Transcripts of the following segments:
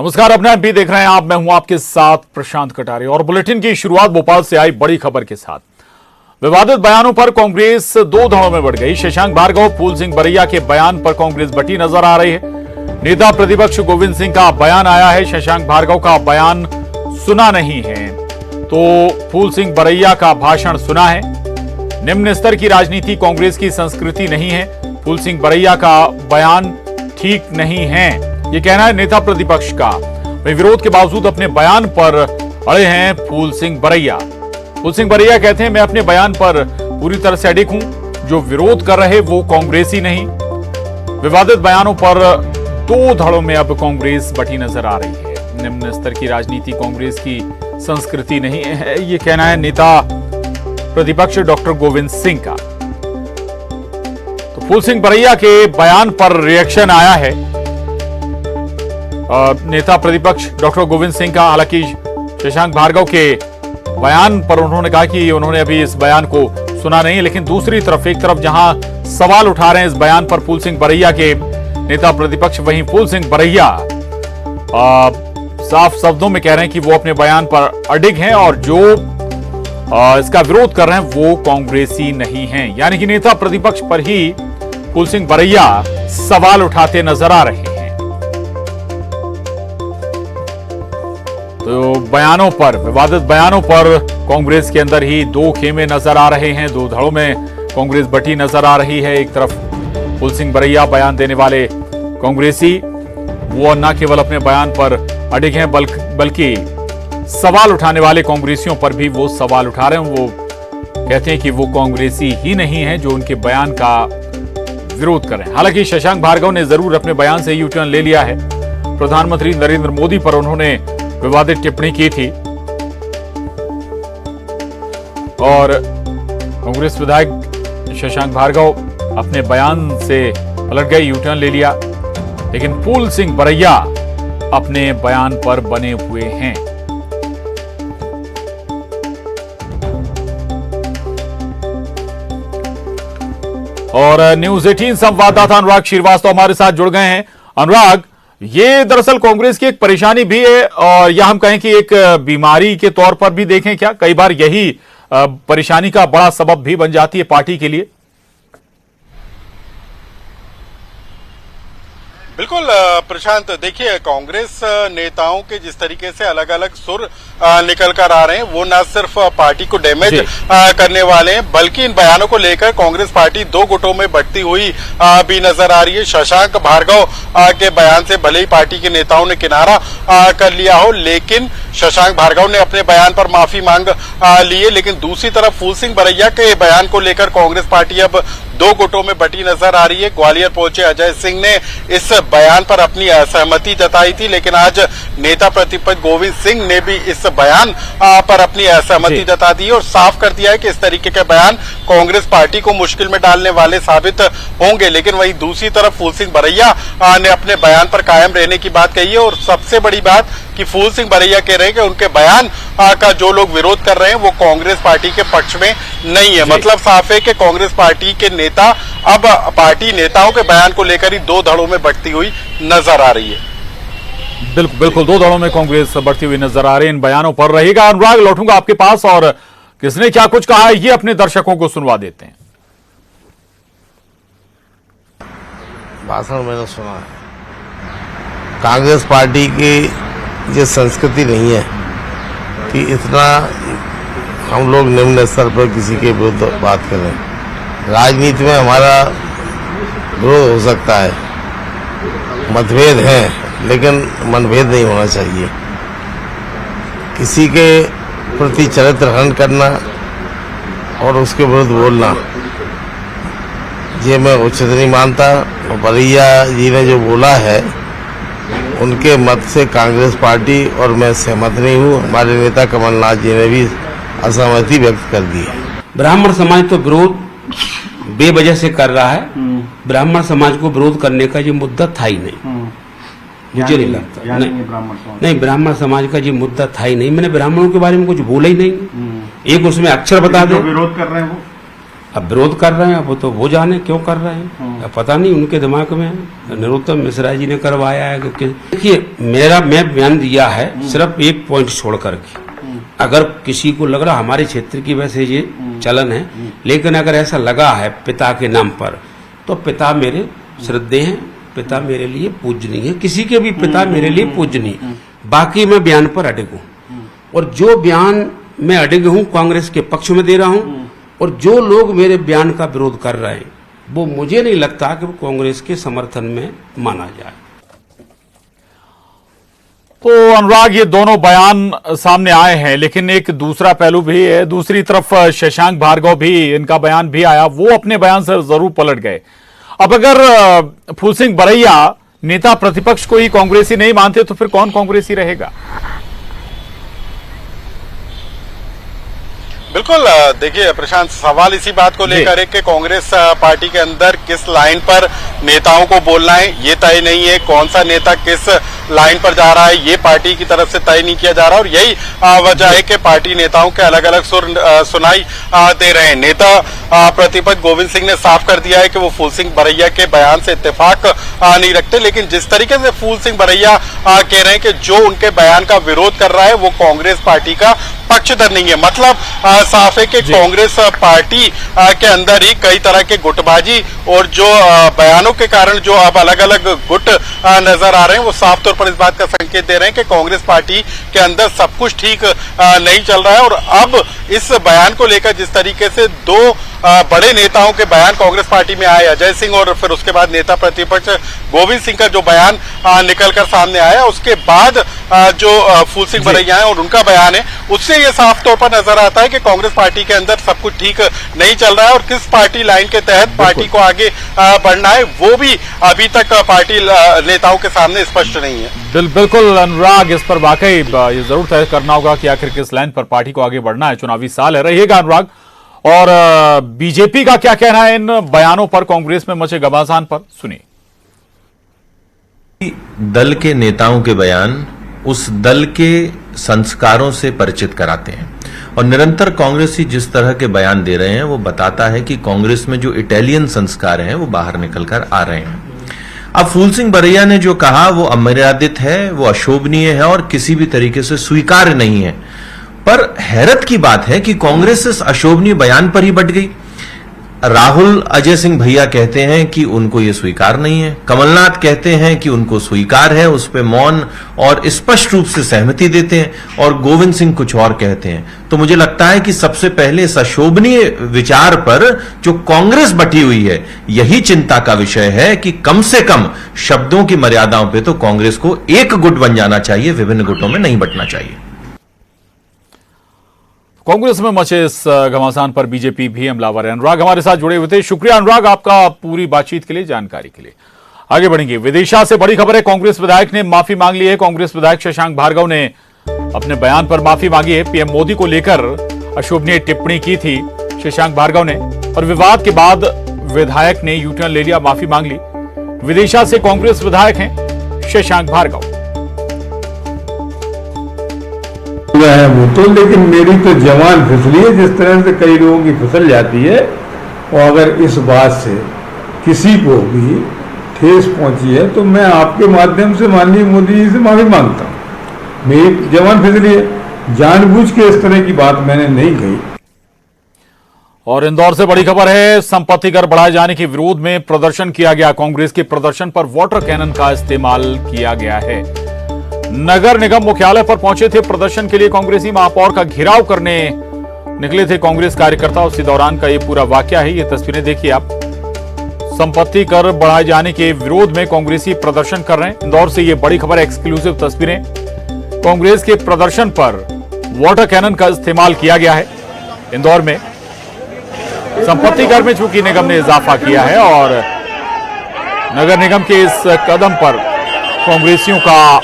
नमस्कार, अपना एमपी देख रहे हैं आप। मैं हूं आपके साथ प्रशांत कटारे और बुलेटिन की शुरुआत भोपाल से आई बड़ी खबर के साथ। विवादित बयानों पर कांग्रेस दो धड़ों में बढ़ गई। शशांक भार्गव, फूल सिंह बरैया के बयान पर कांग्रेस बटी नजर आ रही है। नेता प्रतिपक्ष गोविंद सिंह का बयान आया है, शशांक भार्गव का बयान सुना नहीं है तो फूल सिंह बरैया का भाषण सुना है। निम्न स्तर की राजनीति कांग्रेस की संस्कृति नहीं है। फूल सिंह बरैया का बयान ठीक नहीं है, ये कहना है नेता प्रतिपक्ष का। वहीं विरोध के बावजूद अपने बयान पर अड़े हैं फूल सिंह बरैया। फूल सिंह बरैया कहते हैं, मैं अपने बयान पर पूरी तरह से अडिग हूं। जो विरोध कर रहे वो कांग्रेसी नहीं। विवादित बयानों पर दो धड़ों में अब कांग्रेस बटी नजर आ रही है। निम्न स्तर की राजनीति कांग्रेस की संस्कृति नहीं है, ये कहना है नेता प्रतिपक्ष डॉक्टर गोविंद सिंह का। तो फूल सिंह बरैया के बयान पर रिएक्शन आया है नेता प्रतिपक्ष डॉक्टर गोविंद सिंह का। हालांकि शशांक भार्गव के बयान पर उन्होंने कहा कि उन्होंने अभी इस बयान को सुना नहीं, लेकिन दूसरी तरफ एक तरफ जहां सवाल उठा रहे हैं इस बयान पर फूल सिंह बरैया के नेता प्रतिपक्ष, वहीं फूल सिंह बरैया साफ शब्दों में कह रहे हैं कि वो अपने बयान पर अडिग हैं और जो इसका विरोध कर रहे हैं वो कांग्रेसी नहीं हैं। यानी कि नेता प्रतिपक्ष पर ही फूल सिंह बरैया सवाल उठाते नजर आ रहे हैं। तो बयानों पर, विवादित बयानों पर कांग्रेस के अंदर ही दो खेमे नजर आ रहे हैं। दो धड़ों में कांग्रेस बटी नजर आ रही है। एक तरफ फूल सिंह बरैया बयान देने वाले कांग्रेसी, वो न केवल अपने बयान पर अडिग हैं बल्कि सवाल उठाने वाले कांग्रेसियों पर भी वो सवाल उठा रहे हैं। वो कहते हैं कि वो कांग्रेसी ही नहीं है जो उनके बयान का विरोध कर रहे हैं। हालांकि शशांक भार्गव ने जरूर अपने बयान से यू टर्न ले लिया है। प्रधानमंत्री नरेंद्र मोदी पर उन्होंने विवादित टिप्पणी की थी और कांग्रेस विधायक शशांक भार्गव अपने बयान से पलट गए, यू टर्न ले लिया। लेकिन फूल सिंह बरैया अपने बयान पर बने हुए हैं। और न्यूज 18 संवाददाता अनुराग श्रीवास्तव हमारे साथ जुड़ गए हैं। अनुराग, ये दरअसल कांग्रेस की एक परेशानी भी है और या हम कहें कि एक बीमारी के तौर पर भी देखें क्या, कई बार यही परेशानी का बड़ा सबब भी बन जाती है पार्टी के लिए। बिल्कुल प्रशांत, देखिए कांग्रेस नेताओं के जिस तरीके से अलग अलग सुर निकल कर आ रहे हैं वो न सिर्फ पार्टी को डैमेज करने वाले हैं बल्कि इन बयानों को लेकर कांग्रेस पार्टी दो गुटों में बढ़ती हुई भी नजर आ रही है। शशांक भार्गव के बयान से भले ही पार्टी के नेताओं ने किनारा कर लिया हो, लेकिन शशांक भार्गव ने अपने बयान पर माफी मांग ली है। लेकिन दूसरी तरफ फूल सिंह बरैया के बयान को लेकर कांग्रेस पार्टी अब दो गुटों में बटी नजर आ रही है। ग्वालियर पहुंचे अजय सिंह ने इस बयान पर अपनी असहमति जताई थी, लेकिन आज नेता प्रतिपक्ष गोविंद सिंह ने भी इस बयान पर अपनी असहमति जता दी और साफ कर दिया है कि इस तरीके के बयान कांग्रेस पार्टी को मुश्किल में डालने वाले साबित होंगे। लेकिन वहीं दूसरी तरफ फूल सिंह बरैया ने अपने बयान पर कायम रहने की बात कही है और सबसे बड़ी बात कि फूल सिंह बरैया कह रहे हैं कि उनके बयान का जो लोग विरोध कर रहे हैं वो कांग्रेस पार्टी के पक्ष में नहीं है। मतलब साफ है कि कांग्रेस पार्टी के नेता अब पार्टी नेताओं के बयान को लेकर ही दो धड़ों में बढ़ती हुई नजर आ रही है। बिल्कुल दो दलों में कांग्रेस बढ़ती हुई नजर आ रही है। इन बयानों पर रहेगा। अनुराग, लौटूंगा आपके पास और किसने क्या कुछ कहा है ये अपने दर्शकों को सुनवा देते हैं। भाषण मैंने सुना है। कांग्रेस पार्टी की ये संस्कृति नहीं है कि इतना हम लोग निम्न स्तर पर किसी के विरुद्ध बात करें। राजनीति में हमारा विरोध हो सकता है, मतभेद है, लेकिन मनभेद नहीं होना चाहिए। किसी के प्रति चरित्र हनन करना और उसके विरुद्ध बोलना ये मैं उचित नहीं मानता। बरैया जी ने जो बोला है उनके मत से कांग्रेस पार्टी और मैं सहमत नहीं हूँ। हमारे नेता कमलनाथ जी ने भी असहमति व्यक्त कर दी है। ब्राह्मण समाज तो विरोध बेवजह से कर रहा है। ब्राह्मण समाज को विरोध करने का ये मुद्दा था ही नहीं, मुझे नहीं लगता। नहीं, ब्राह्मण समाज का ये मुद्दा था ही नहीं। मैंने ब्राह्मणों के बारे में कुछ बोला ही नहीं। एक उसमें अक्षर बता दे। विरोध कर रहे हैं वो अब विरोध कर रहे हैं, अब तो वो जाने क्यों कर रहे हैं, अब पता नहीं उनके दिमाग में है। नरोत्तम मिश्रा जी ने करवाया है कि देखिए मैं बयान दिया है सिर्फ एक पॉइंट छोड़ करके। अगर किसी को लग रहा हमारे क्षेत्र की वैसे ये चलन है, लेकिन अगर ऐसा लगा है पिता के नाम पर, तो पिता मेरे श्रद्धेय हैं, पिता मेरे लिए पूजनीय है, किसी के भी पिता मेरे लिए पूजनीय। बाकी मैं बयान पर अडिग हूँ, और जो बयान मैं अडिग हूँ कांग्रेस के पक्ष में दे रहा हूँ, और जो लोग मेरे बयान का विरोध कर रहे हैं वो मुझे नहीं लगता कि वो कांग्रेस के समर्थन में माना जाए। तो अनुराग, ये दोनों बयान सामने आए हैं, लेकिन एक दूसरा पहलू भी है। दूसरी तरफ शशांक भार्गव भी, इनका बयान भी आया, वो अपने बयान से जरूर पलट गए। अब अगर फूल सिंह बरैया नेता प्रतिपक्ष को ही कांग्रेसी नहीं मानते तो फिर कौन कांग्रेसी रहेगा? बिल्कुल, देखिए प्रशांत, सवाल इसी बात को लेकर है कि कांग्रेस पार्टी के अंदर किस लाइन पर नेताओं को बोलना है ये तय नहीं है। कौन सा नेता किस लाइन पर जा रहा है ये पार्टी की तरफ से तय नहीं किया जा रहा, और यही वजह है कि पार्टी नेताओं के अलग अलग सुर सुनाई दे रहे हैं। नेता प्रतिपक्ष गोविंद सिंह ने साफ कर दिया है कि वो फूल सिंह बरैया के बयान से इत्तेफाक नहीं रखते, लेकिन जिस तरीके से फूल सिंह बरैया कह रहे हैं कि जो उनके बयान का विरोध कर रहा है वो कांग्रेस पार्टी का पक्षधर नहीं है। मतलब साफ है कि कांग्रेस पार्टी के अंदर ही कई तरह के गुटबाजी और जो बयानों के कारण जो अब अलग अलग गुट नजर आ रहे हैं, वो साफ तौर पर इस बात का संकेत दे रहे हैं कि कांग्रेस पार्टी के अंदर सब कुछ ठीक नहीं चल रहा है। और अब इस बयान को लेकर जिस तरीके से दो बड़े नेताओं के बयान कांग्रेस पार्टी में आए, अजय सिंह और फिर उसके बाद नेता प्रतिपक्ष गोविंद सिंह का जो बयान निकलकर सामने आया, उसके बाद जो फूल सिंह बरैया है और उनका बयान है, उससे ये साफ तौर पर नजर आता है कि कांग्रेस पार्टी के अंदर सब कुछ ठीक नहीं चल रहा है। और किस पार्टी लाइन के तहत पार्टी को आगे बढ़ना है वो भी अभी तक पार्टी नेताओं के सामने स्पष्ट नहीं है। बिल्कुल अनुराग, इस पर वाकई ये जरूर तय करना होगा कि आखिर किस लाइन पर पार्टी को आगे बढ़ना है। चुनावी साल है, रहिएगा अनुराग। और बीजेपी का क्या कहना है इन बयानों पर, कांग्रेस में मचे घमासान पर, सुनिए। दल के नेताओं के बयान उस दल के संस्कारों से परिचित कराते हैं, और निरंतर कांग्रेसी जिस तरह के बयान दे रहे हैं वो बताता है कि कांग्रेस में जो इटालियन संस्कार हैं वो बाहर निकलकर आ रहे हैं। अब फूल सिंह बरैया ने जो कहा वो अमर्यादित है, वो अशोभनीय है और किसी भी तरीके से स्वीकार्य नहीं है। पर हैरत की बात है कि कांग्रेस इस अशोभनीय बयान पर ही बट गई। राहुल अजय सिंह भैया कहते हैं कि उनको ये स्वीकार नहीं है, कमलनाथ कहते हैं कि उनको स्वीकार है, उस पर मौन और स्पष्ट रूप से सहमति देते हैं, और गोविंद सिंह कुछ और कहते हैं। तो मुझे लगता है कि सबसे पहले इस अशोभनीय विचार पर जो कांग्रेस बटी हुई है, यही चिंता का विषय है कि कम से कम शब्दों की मर्यादाओं पर तो कांग्रेस को एक गुट बन जाना चाहिए, विभिन्न गुटों में नहीं बंटना चाहिए। कांग्रेस में मचे इस घमासान पर बीजेपी भी हमलावर है। अनुराग हमारे साथ जुड़े हुए थे, शुक्रिया अनुराग आपका पूरी बातचीत के लिए, जानकारी के लिए। आगे बढ़ेंगे, विदिशा से बड़ी खबर है, कांग्रेस विधायक ने माफी मांग ली है। कांग्रेस विधायक शशांक भार्गव ने अपने बयान पर माफी मांगी है। पीएम मोदी को लेकर अशोभनीय टिप्पणी की थी शशांक भार्गव ने, और विवाद के बाद विधायक ने यू टर्न ले लिया, माफी मांग ली। विदिशा से कांग्रेस विधायक हैं शशांक भार्गव। है वो तो, लेकिन मेरी तो जवान फिसली है जिस तरह से कई लोगों की फिसल जाती है। और अगर इस बात से किसी को भी ठेस पहुंची है तो मैं आपके माध्यम से माननीय मोदी जी से माफी मांगता हूं। मेरी जवान फिसली है, जानबूझ के इस तरह की बात मैंने नहीं कही। और इंदौर से बड़ी खबर है, संपत्ति कर बढ़ाए जाने के विरोध में प्रदर्शन किया गया। कांग्रेस के प्रदर्शन पर वाटर कैनन का इस्तेमाल किया गया है। नगर निगम मुख्यालय पर पहुंचे थे प्रदर्शन के लिए कांग्रेसी, महापौर का घेराव करने निकले थे कांग्रेस कार्यकर्ता। उसी दौरान का ये पूरा वाकया है, ये तस्वीरें देखिए आप। संपत्ति कर बढ़ाए जाने के विरोध में कांग्रेसी प्रदर्शन कर रहे हैं। इंदौर से ये बड़ी खबर है, एक्सक्लूसिव तस्वीरें। कांग्रेस के प्रदर्शन पर वाटर कैनन का इस्तेमाल किया गया है। इंदौर में संपत्ति कर में चूंकि निगम ने इजाफा किया है, और नगर निगम के इस कदम पर कांग्रेसियों का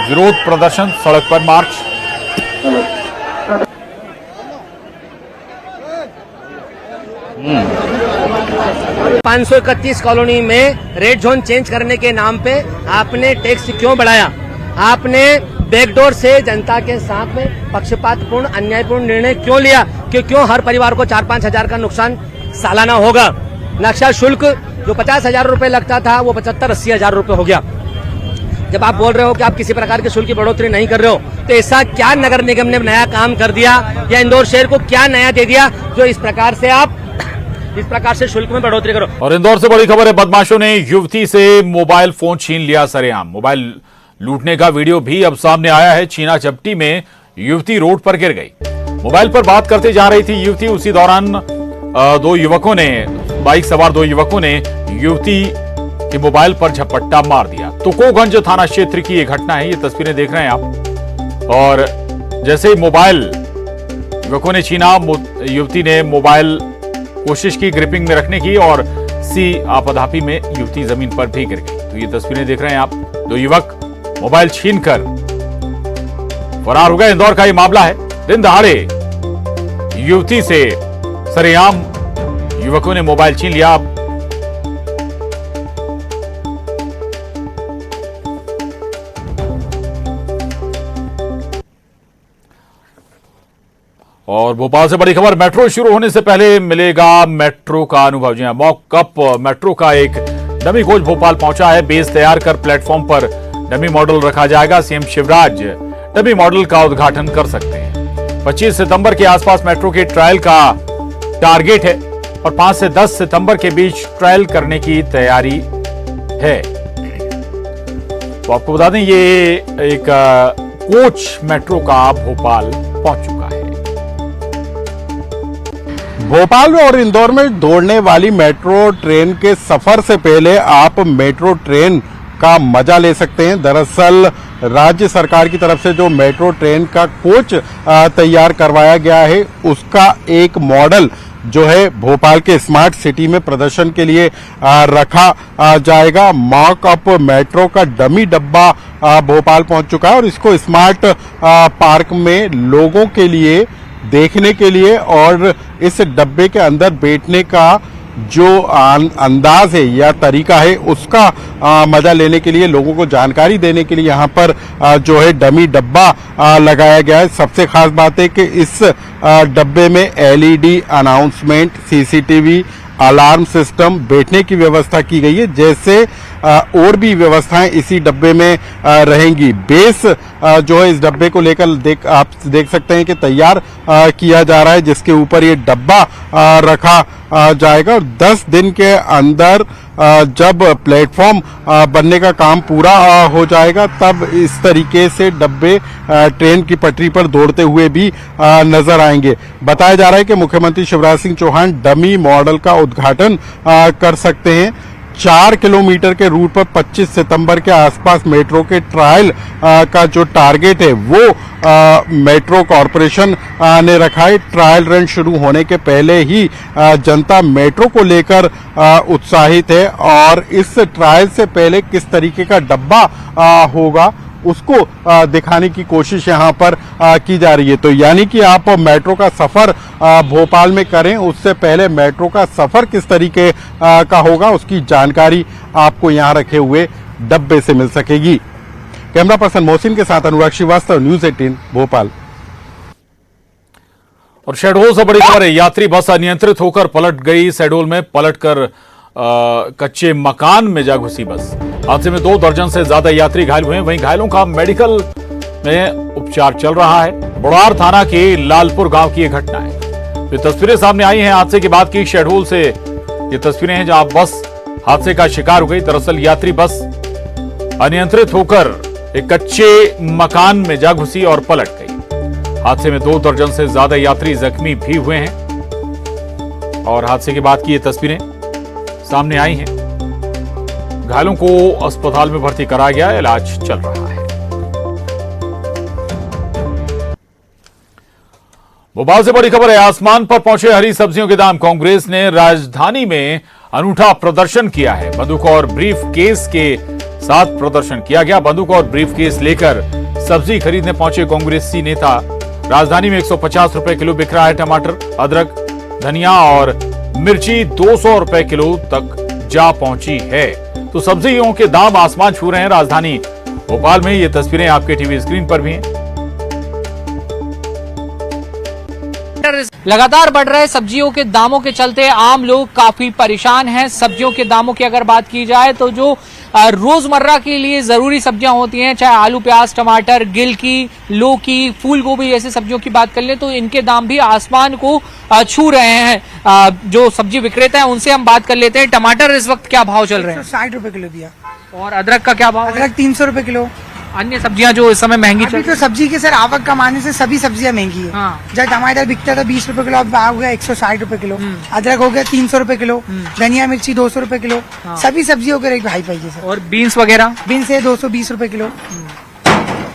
विरोध प्रदर्शन, सड़क पर मार्च। 531 कॉलोनी में रेड जोन चेंज करने के नाम पे आपने टैक्स क्यों बढ़ाया? आपने बैकडोर से जनता के साथ में पक्षपातपूर्ण अन्यायपूर्ण निर्णय क्यों लिया कि क्यों हर परिवार को 4-5 हजार का नुकसान सालाना होगा। नक्शा शुल्क जो 50,000 रुपए लगता था वो 75-80 हजार रुपए हो गया। जब आप बोल रहे हो कि आप किसी प्रकार के शुल्क की बढ़ोतरी नहीं कर रहे हो, तो ऐसा क्या नगर निगम ने नया काम कर दिया या इंदौर शहर को क्या नया दे दिया जो इस प्रकार से शुल्क में बढ़ोतरी करो। और इंदौर से बड़ी खबर है, बदमाशों ने युवती से मोबाइल फोन छीन लिया सरेआम। मोबाइल लूटने का वीडियो भी अब सामने आया है। छीना झपटी में युवती रोड पर गिर गई। मोबाइल पर बात करते जा रही थी युवती। उसी दौरान बाइक सवार दो युवकों ने युवती के मोबाइल पर झपट्टा मार दिया। तुकोगंज थाना क्षेत्र की यह घटना है। ये तस्वीरें देख रहे हैं आप। और जैसे ही मोबाइल युवकों ने छीना, युवती ने मोबाइल कोशिश की ग्रिपिंग में रखने की और सी आपाधापी में युवती जमीन पर भी गिर गई। तो ये तस्वीरें देख रहे हैं आप। दो युवक मोबाइल छीनकर फरार हो गए। इंदौर का ये मामला है। दिन दहाड़े युवती से सरेआम युवकों ने मोबाइल छीन लिया। और भोपाल से बड़ी खबर, मेट्रो शुरू होने से पहले मिलेगा मेट्रो का अनुभव। जी हां, मॉकअप मेट्रो का एक डमी कोच भोपाल पहुंचा है। बेस तैयार कर प्लेटफॉर्म पर डमी मॉडल रखा जाएगा। सीएम शिवराज डमी मॉडल का उद्घाटन कर सकते हैं। 25 सितंबर के आसपास मेट्रो के ट्रायल का टारगेट है और 5 से 10 सितंबर के बीच ट्रायल करने की तैयारी है। तो आपको बता दें, ये एक कोच मेट्रो का भोपाल पहुंच चुका है। भोपाल में और इंदौर में दौड़ने वाली मेट्रो ट्रेन के सफर से पहले आप मेट्रो ट्रेन का मजा ले सकते हैं। दरअसल राज्य सरकार की तरफ से जो मेट्रो ट्रेन का कोच तैयार करवाया गया है, उसका एक मॉडल जो है भोपाल के स्मार्ट सिटी में प्रदर्शन के लिए रखा जाएगा। मॉकअप मेट्रो का डमी डब्बा भोपाल पहुंच चुका है और इसको स्मार्ट पार्क में लोगों के लिए देखने के लिए और इस डब्बे के अंदर बैठने का जो अंदाज है या तरीका है, उसका मजा लेने के लिए, लोगों को जानकारी देने के लिए यहाँ पर जो है डमी डब्बा लगाया गया है। सबसे खास बात है कि इस डब्बे में LED announcement, CCTV, alarm system, बैठने की व्यवस्था की गई है। जैसे और भी व्यवस्थाएं इसी डब्बे में रहेंगी। बेस जो है इस डब्बे को लेकर आप देख सकते हैं कि तैयार किया जा रहा है, जिसके ऊपर ये डब्बा रखा जाएगा। और 10 दिन के अंदर जब प्लेटफॉर्म बनने का काम पूरा हो जाएगा, तब इस तरीके से डब्बे ट्रेन की पटरी पर दौड़ते हुए भी नजर आएंगे। बताया जा रहा है कि मुख्यमंत्री शिवराज सिंह चौहान डमी मॉडल का उद्घाटन कर सकते हैं। 4 किलोमीटर के रूट पर 25 सितंबर के आसपास मेट्रो के ट्रायल का जो टारगेट है वो मेट्रो कॉरपोरेशन ने रखा है। ट्रायल रन शुरू होने के पहले ही जनता मेट्रो को लेकर उत्साहित है और इस ट्रायल से पहले किस तरीके का डब्बा होगा उसको दिखाने की कोशिश यहाँ पर की जा रही है। तो यानी कि आप मेट्रो का सफर भोपाल में करें, उससे पहले मेट्रो का सफर किस तरीके का होगा उसकी जानकारी आपको यहाँ रखे हुए डब्बे से मिल सकेगी। कैमरा पर्सन मोहसिन के साथ अनुराग श्रीवास्तव, न्यूज़ 18 भोपाल। और शहडोल से बड़ी खबर है, यात्री बस अनियंत्रित होकर पलट गई। शहडोल में पलटकर कच्चे मकान में जा घुसी बस। हादसे में 2 दर्जन से ज्यादा यात्री घायल हुए। वहीं घायलों का मेडिकल में उपचार चल रहा है। बुढ़ार थाना के लालपुर गांव की यह घटना है। ये तस्वीरें सामने आई हैं हादसे की बात की। शहडोल से ये तस्वीरें हैं जहां बस हादसे का शिकार हो गई। दरअसल यात्री बस अनियंत्रित होकर एक कच्चे मकान में जा घुसी और पलट गई। हादसे में 2 दर्जन से ज्यादा यात्री जख्मी भी हुए हैं और हादसे के बाद की ये तस्वीरें सामने आई हैं। घायलों को अस्पताल में भर्ती कराया गया, इलाज चल रहा है। भोपाल से बड़ी खबर है, आसमान पर पहुंचे हरी सब्जियों के दाम। कांग्रेस ने राजधानी में अनूठा प्रदर्शन किया है। बंदूक और ब्रीफ केस के साथ प्रदर्शन किया गया। बंदूक और ब्रीफ केस लेकर सब्जी खरीदने पहुंचे कांग्रेसी नेता। राजधानी में 150 रुपए किलो बिक रहा है टमाटर, अदरक, धनिया और मिर्ची 200 रुपए किलो तक जा पहुंची है। तो सब्जियों के दाम आसमान छू रहे हैं। राजधानी भोपाल में ये तस्वीरें आपके टीवी स्क्रीन पर भी हैं। लगातार बढ़ रहे सब्जियों के दामों के चलते आम लोग काफी परेशान हैं। सब्जियों के दामों की अगर बात की जाए तो जो रोजमर्रा के लिए जरूरी सब्जियां होती हैं, चाहे आलू, प्याज, टमाटर, गिलकी, लौकी, फूल गोभी जैसी सब्जियों की बात कर लें तो इनके दाम भी आसमान को छू रहे हैं। जो सब्जी विक्रेता है उनसे हम बात कर लेते हैं। टमाटर इस वक्त क्या भाव चल रहे हैं? 60 रुपए किलो दिया। और अदरक का क्या भाव? अदरक 300 रुपए किलो। अन्य सब्जियां जो इस समय महंगी चल अभी तो सब्जी के सर आवक कमाने से सभी सब्जियां महंगी है। हाँ। जब टमाटर बिकता था 20 रुपए किलो, अब हो गया 160 रुपए किलो। अदरक हो गया 300 रुपए किलो। धनिया मिर्ची 200 रुपए किलो। सभी सब्जियों के रेट हाई पाई है सर। और बीन्स वगैरह? बीन्स है 220 रुपए किलो।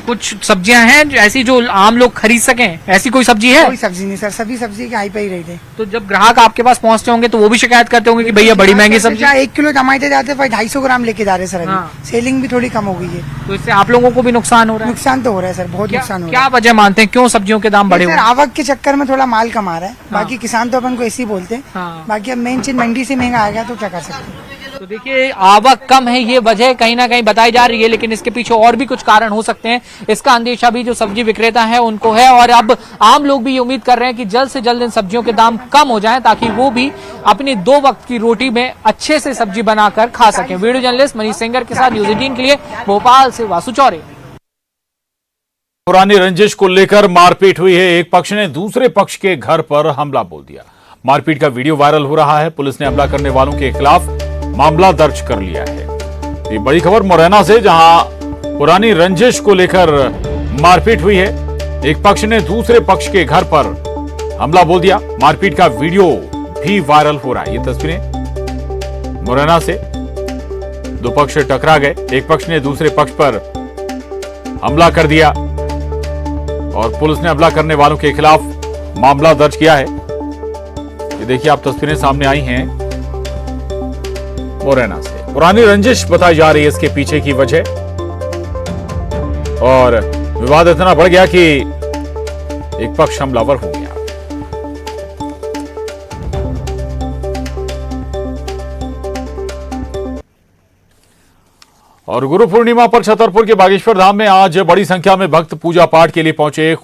कुछ सब्जियां हैं ऐसी जो आम लोग खरीद सकें, ऐसी कोई सब्जी है? कोई सब्जी नहीं सर, सभी सब्जी के हाई पाई रेट है। तो जब ग्राहक आपके पास पहुंचते होंगे तो वो भी शिकायत करते होंगे कि भैया बड़ी महंगी सब्जी। 1 किलो टमाटर जाते हैं 250 ग्राम लेके जा रहे हैं सर। अभी हाँ। सेलिंग भी थोड़ी कम हो गई है। तो इससे आप लोगों को भी नुकसान हो रहा है? नुकसान तो हो रहा है सर, बहुत नुकसान हो रहा क्या है। वजह मानते हैं क्यों सब्जियों के दाम बढ़े हुए सर हैं? आवक के चक्कर में थोड़ा माल कमा रहा है। बाकी किसान तो अपन को ऐसे ही बोलते हैं। हाँ। बाकी अब मेन चीज मंडी से महंगा आ गया तो क्या कर सकते हैं। तो देखिए आवक कम है ये वजह कहीं ना कहीं बताई जा रही है, लेकिन इसके पीछे और भी कुछ कारण हो सकते हैं। इसका अंदेशा भी जो सब्जी विक्रेता है उनको है और अब आम लोग भी ये उम्मीद कर रहे हैं कि जल्द से जल्द इन सब्जियों के दाम कम हो जाएं ताकि वो भी अपनी 2 वक्त की रोटी में अच्छे से सब्जी बनाकर खा सकें। वीडियो जर्नलिस्ट मनीष सेंगर के साथ न्यूज़ 18 के लिए भोपाल से वासु चौरे। पुरानी रंजिश को लेकर मारपीट हुई है। एक पक्ष ने दूसरे पक्ष के घर पर हमला बोल दिया। मारपीट का वीडियो वायरल हो रहा है। पुलिस ने हमला करने वालों के खिलाफ मामला दर्ज कर लिया है। ये बड़ी खबर मुरैना से, जहां पुरानी रंजिश को लेकर मारपीट हुई है। एक पक्ष ने दूसरे पक्ष के घर पर हमला बोल दिया। मारपीट का वीडियो भी वायरल हो रहा है। ये तस्वीरें मुरैना से, 2 पक्ष टकरा गए। एक पक्ष ने दूसरे पक्ष पर हमला कर दिया और पुलिस ने हमला करने वालों के खिलाफ मामला दर्ज किया है। ये देखिए आप तस्वीरें सामने आई हैं मुरैना से। पुरानी रंजिश बताई जा रही है इसके पीछे की वजह, और विवाद इतना बढ़ गया कि एक पक्ष हमलावर हो गया। और गुरु पूर्णिमा पर छतरपुर के बागेश्वर धाम में आज बड़ी संख्या में भक्त पूजा पाठ के लिए पहुंचे।